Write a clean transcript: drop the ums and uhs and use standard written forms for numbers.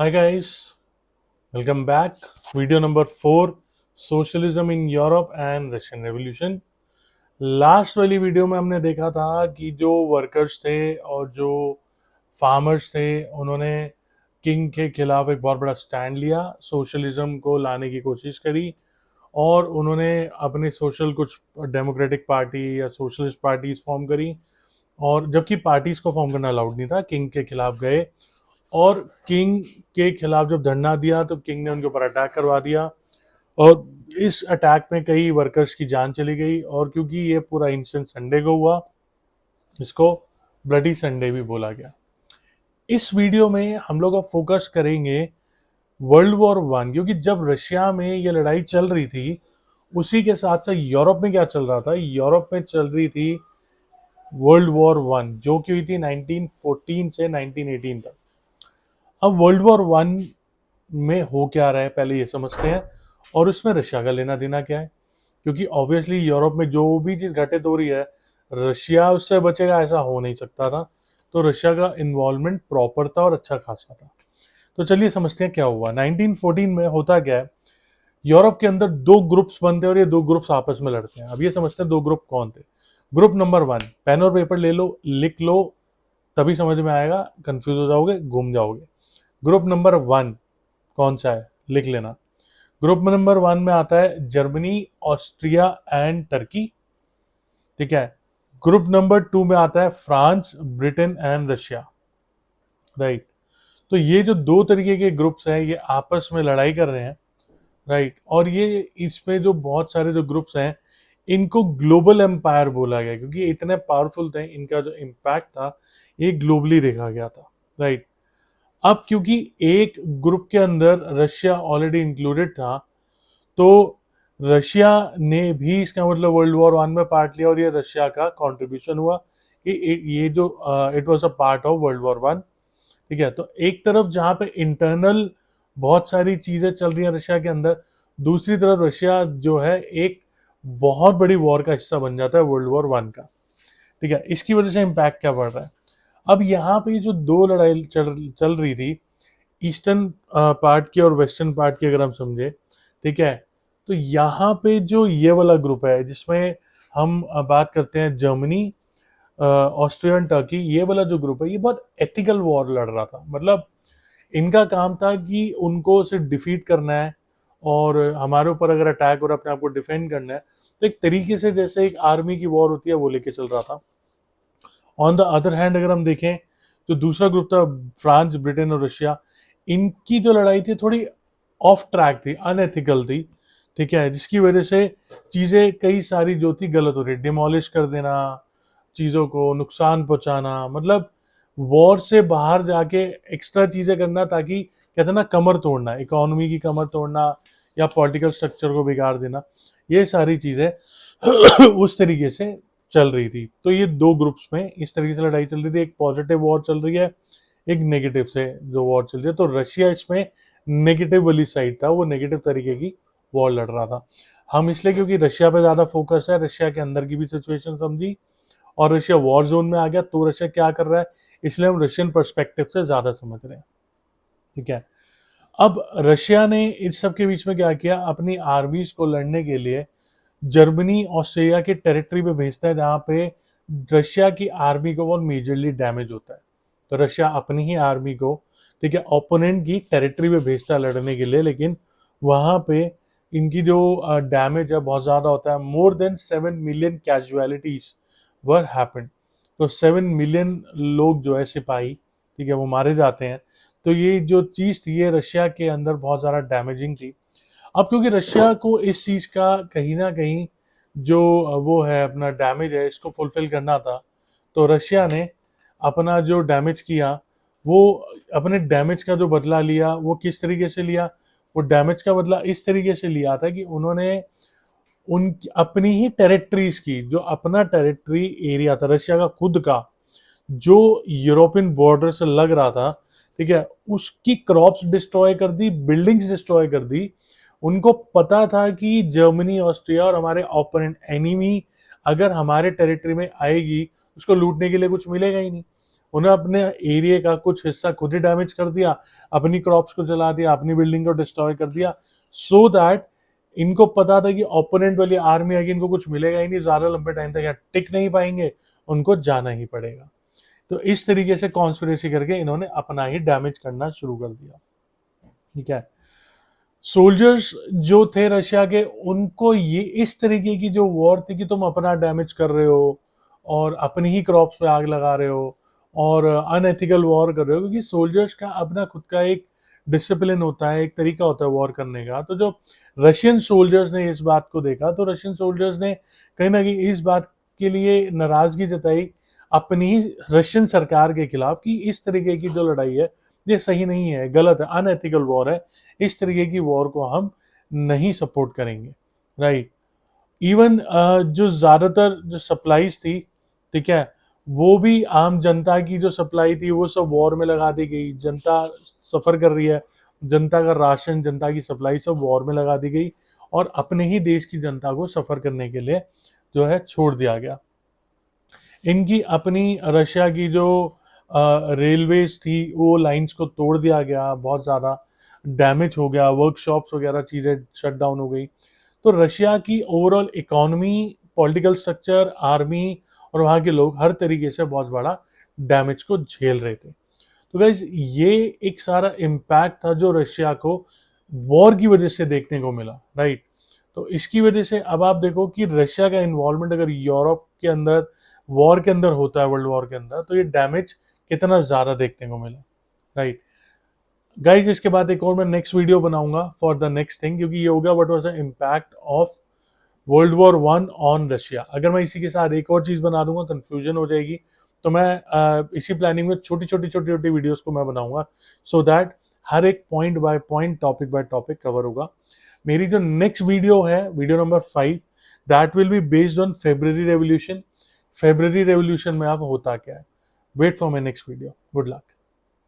Hi guys, welcome back. Video number 4, Socialism in Europe and Russian Revolution. Last वाली video में हमने देखा था कि जो वर्कर्स थे और जो फार्मर्स थे उन्होंने किंग के खिलाफ एक बहुत बड़ा स्टैंड लिया, सोशलिज्म को लाने की कोशिश करी और उन्होंने अपने सोशल कुछ डेमोक्रेटिक पार्टी या सोशलिस्ट पार्टीज फॉर्म करी। और जबकि पार्टीज को फॉर्म करना अलाउड नहीं था, किंग के खिलाफ गए और किंग के खिलाफ जब धरना दिया तो किंग ने उनके ऊपर अटैक करवा दिया और इस अटैक में कई वर्कर्स की जान चली गई। और क्योंकि ये पूरा इंसिडेंट संडे को हुआ, इसको ब्लडी संडे भी बोला गया। इस वीडियो में हम लोग अब फोकस करेंगे वर्ल्ड वॉर वन, क्योंकि जब रशिया में ये लड़ाई चल रही थी उसी के साथ साथ यूरोप में क्या चल रहा था। यूरोप में चल रही थी वर्ल्ड वॉर वन, जो कि हुई थी 1914 से 1918 तक। अब वर्ल्ड वॉर वन में हो क्या रहा है पहले ये समझते हैं और उसमें रशिया का लेना देना क्या है, क्योंकि ऑब्वियसली यूरोप में जो भी चीज घटित हो रही है रशिया उससे बचेगा ऐसा हो नहीं सकता था। तो रशिया का इन्वॉल्वमेंट प्रॉपर था और अच्छा खासा था। तो चलिए समझते हैं क्या हुआ। 1914 में होता क्या है, यूरोप के अंदर दो ग्रुप्स बनते हैं और ये दो ग्रुप्स आपस में लड़ते हैं। अब ये समझते हैं दो ग्रुप कौन थे। ग्रुप नंबर वन, पेन और पेपर ले लो, लिख लो, तभी समझ में आएगा, कंफ्यूज हो जाओगे, घूम जाओगे। ग्रुप नंबर वन कौन सा है, लिख लेना। ग्रुप नंबर वन में आता है जर्मनी, ऑस्ट्रिया एंड टर्की। ठीक है। ग्रुप नंबर टू में आता है France, Britain and Russia. Right. तो ये जो दो तरीके के ग्रुप्स हैं ये आपस में लड़ाई कर रहे हैं। राइट। और ये इसमें जो बहुत सारे जो ग्रुप्स हैं इनको ग्लोबल एम्पायर बोला गया, क्योंकि इतने पावरफुल थे, इनका जो इम्पैक्ट था ये ग्लोबली देखा गया था। राइट। अब क्योंकि एक ग्रुप के अंदर रशिया ऑलरेडी इंक्लूडेड था तो रशिया ने भी, इसका मतलब वर्ल्ड वॉर वन में पार्ट लिया और ये रशिया का कंट्रीब्यूशन हुआ कि ये जो it was a part of world war one. ठीक है। तो एक तरफ जहां पे इंटरनल बहुत सारी चीजें चल रही हैं रशिया के अंदर, दूसरी तरफ रशिया जो है एक बहुत बड़ी वॉर का हिस्सा बन जाता है वर्ल्ड वॉर वन का। ठीक है। इसकी वजह से इम्पैक्ट क्या पड़ रहा है। अब यहाँ पे जो दो लड़ाई चल रही थी, ईस्टर्न पार्ट की और वेस्टर्न पार्ट की, अगर हम समझे, ठीक है, तो यहाँ पे जो ये वाला ग्रुप है जिसमें हम बात करते हैं जर्मनी, ऑस्ट्रिया एंड टर्की, ये वाला जो ग्रुप है ये बहुत एथिकल वॉर लड़ रहा था। मतलब इनका काम था कि उनको सिर्फ डिफीट करना है और हमारे ऊपर अगर अटैक और अपने आप को डिफेंड करना है, तो एक तरीके से जैसे एक आर्मी की वॉर होती है वो लेके चल रहा था। ऑन द अदर हैंड अगर हम देखें तो दूसरा ग्रुप था फ्रांस, ब्रिटेन और रशिया। इनकी जो लड़ाई थी थोड़ी ऑफ ट्रैक थी, अनएथिकल थी। ठीक है। जिसकी वजह से चीजें कई सारी जो थी गलत हो रही, डिमोलिश कर देना, चीजों को नुकसान पहुंचाना, मतलब वॉर से बाहर जाके एक्स्ट्रा चीजें करना, ताकि कहते ना कमर तोड़ना, इकोनॉमी की कमर तोड़ना या पॉलिटिकल स्ट्रक्चर को बिगाड़ देना, ये सारी चीजें उस तरीके से चल रही थी। तो ये दो ग्रुप्स में इस तरीके से लड़ाई चल रही थी। एक पॉजिटिव वॉर चल रही है, एक नेगेटिव से जो वॉर चल रही है। तो रशिया इसमें नेगेटिव वाली साइड था, वो नेगेटिव तरीके की वॉर लड़ रहा था। हम इसलिए क्योंकि रशिया पे ज्यादा फोकस है, रशिया के अंदर की भी सिचुएशन समझी और रशिया वॉर जोन में आ गया तो रशिया क्या कर रहा है, इसलिए हम रशियन पर्सपेक्टिव से ज्यादा समझ रहे हैं। ठीक है। अब रशिया ने इस सब के बीच में क्या किया, अपनी आर्मीज को लड़ने के लिए जर्मनी, ऑस्ट्रेलिया के टेरिटरी पे भेजता है जहां पे रशिया की आर्मी को बहुत मेजरली डैमेज होता है। तो रशिया अपनी ही आर्मी को, ठीक है, ओपोनेंट की टेरिटरी पे भेजता है लड़ने के लिए, लेकिन वहां पे इनकी जो डैमेज है बहुत ज्यादा होता है। मोर देन 7 मिलियन कैजुअलिटीज वर हैपेंड। तो 7 मिलियन लोग जो है सिपाही, ठीक है, वो मारे जाते हैं। तो ये जो चीज थी ये रशिया के अंदर बहुत ज्यादा डैमेजिंग थी। अब क्योंकि रशिया को इस चीज का कहीं ना कहीं जो वो है अपना डैमेज है इसको फुलफिल करना था, तो रशिया ने अपना जो डैमेज किया वो अपने डैमेज का जो बदला लिया वो किस तरीके से लिया। वो डैमेज का बदला इस तरीके से लिया था कि उन्होंने उन अपनी ही टेरिटरीज की, जो अपना टेरिटरी एरिया था रशिया का खुद का, जो यूरोपियन बॉर्डर से लग रहा था, ठीक है, उसकी क्रॉप्स डिस्ट्रॉय कर दी, बिल्डिंग्स डिस्ट्रॉय कर दी। उनको पता था कि जर्मनी, ऑस्ट्रिया और हमारे ओपोनेंट एनिमी अगर हमारे टेरिटरी में आएगी उसको लूटने के लिए कुछ मिलेगा ही नहीं। उन्हें अपने एरिया का कुछ हिस्सा खुद ही डैमेज कर दिया, अपनी क्रॉप्स को जला दिया, अपनी बिल्डिंग को डिस्ट्रॉय कर दिया, सो दैट इनको पता था कि ओपोनेंट वाली आर्मी आएगी, इनको कुछ मिलेगा ही नहीं, ज्यादा लंबे टाइम तक यहाँ टिक नहीं पाएंगे, उनको जाना ही पड़ेगा। तो इस तरीके से कॉन्स्पिरेसी करके इन्होंने अपना ही डैमेज करना शुरू कर दिया। ठीक है, सोल्जर्स जो थे रशिया के, उनको ये इस तरीके की जो वॉर थी कि तुम अपना डैमेज कर रहे हो और अपनी ही क्रॉप्स पे आग लगा रहे हो और अनएथिकल वॉर कर रहे हो, क्योंकि सोल्जर्स का अपना खुद का एक डिसिप्लिन होता है, एक तरीका होता है वॉर करने का। तो जो रशियन सोल्जर्स ने इस बात को देखा, तो रशियन सोल्जर्स ने कहीं ना कहीं इस बात के लिए नाराजगी जताई अपनी ही रशियन सरकार के खिलाफ कि इस तरीके की जो लड़ाई है ये सही नहीं है, गलत है, अनएथिकल वॉर है, इस तरीके की वॉर को हम नहीं सपोर्ट करेंगे। राइट, इवन जो ज्यादातर जो सप्लाईज थी, ठीक है, वो भी आम जनता की जो सप्लाई थी वो सब वॉर में लगा दी गई। जनता सफर कर रही है, जनता का राशन, जनता की सप्लाई सब वॉर में लगा दी गई और अपने ही देश की जनता को सफर करने के लिए जो है छोड़ दिया गया। इनकी अपनी रशिया की जो रेलवेज थी वो लाइंस को तोड़ दिया गया, बहुत ज़्यादा डैमेज हो गया, वर्कशॉप्स वगैरह चीज़ें शट डाउन हो गई। तो रशिया की overall economy, political structure, army और वहाँ के लोग हर तरीके से बहुत बड़ा डैमेज को झेल रहे थे। तो गाइज ये एक सारा इम्पैक्ट था जो रशिया को वॉर की वजह से देखने को मिला। राइट, तो इसकी वजह से अब आप देखो कि रशिया का इन्वॉल्वमेंट अगर यूरोप के अंदर वॉर के अंदर होता है, वर्ल्ड वॉर के अंदर, तो ये डैमेज कितना ज्यादा देखने को मिला। राइट गाइज, इसके बाद एक और मैं नेक्स्ट वीडियो बनाऊंगा फॉर द नेक्स्ट थिंग, क्योंकि ये होगा what was the impact of world war 1 on Russia. अगर मैं इसी के साथ एक और चीज बना दूंगा कंफ्यूजन हो जाएगी, तो मैं इसी प्लानिंग में छोटी छोटी वीडियोस को मैं बनाऊंगा, सो दैट हर एक point by point, topic by topic cover होगा। मेरी जो नेक्स्ट वीडियो है, video number 5, that will be based on February revolution. February revolution में अब होता क्या है। Wait for my next video. Good luck.